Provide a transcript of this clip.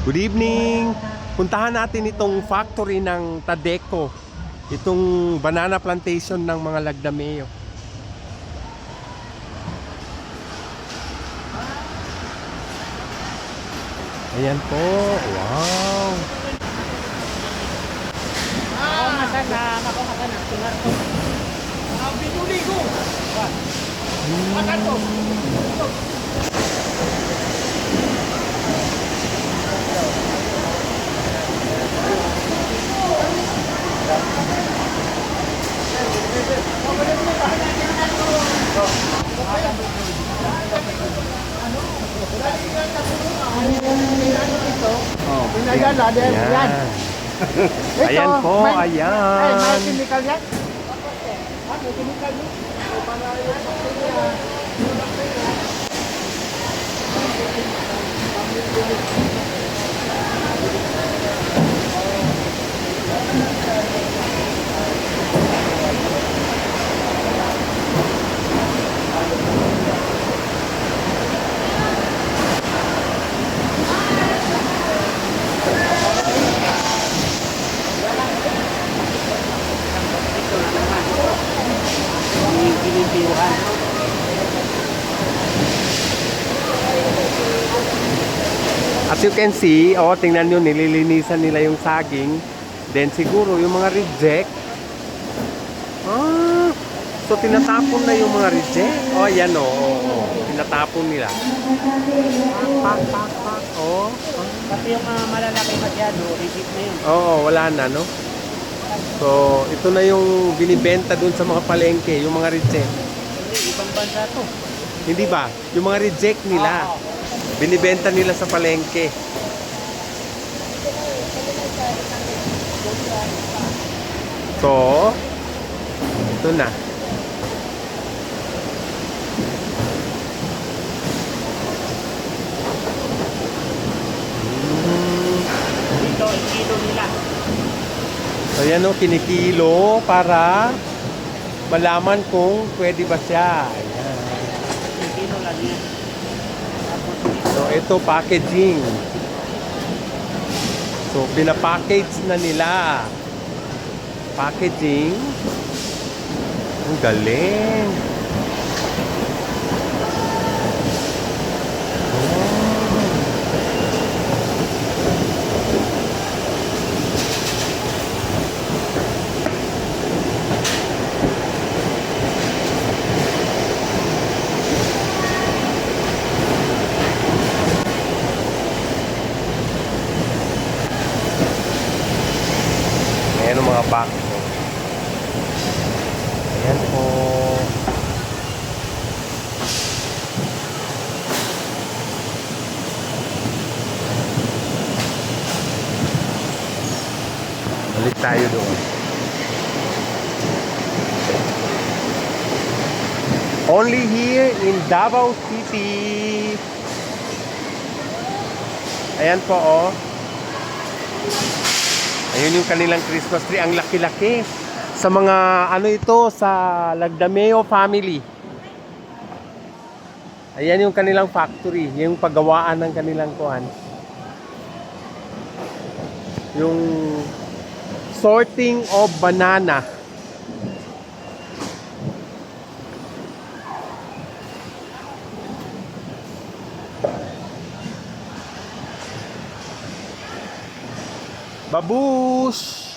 Good evening! Puntahan natin itong factory ng Tadeco. Itong banana plantation ng mga Lagdameo. Ayan po. Wow! Pinagala din yan. Ayan po, ayan. Ay, may chemical yan? May chemical yan? As you can see, tingnan nyo, nililinisan nila yung saging. Then siguro yung mga reject. So tinatapon na yung mga reject. Yan tinatapon nila. Pak. Kasi yung malalaki masyado, reject na yun. Wala na, no? So, ito na yung binibenta dun sa mga palengke, yung mga reject. Hindi, ibang bansa to. Hindi ba? Yung mga reject nila. Binibenta nila sa palengke. So, ito na. Dito, kilo nila. So, yan kinikilo para malaman kung pwede ba siya. Ayan. Kilo lang yan. So, ito packaging. So, pinapackage na nila. Packaging. Ang galing. Ayan ang mga box po. Ayan po. Balik tayo doon. Only here in Davao City. Ayan po, Ayun yung kanilang Christmas tree. Ang laki-laki. Sa mga ito, sa Lagdameo family. Ayan yung kanilang factory. Yung paggawaan ng kanilang kuhan. Yung sorting of banana. Babush!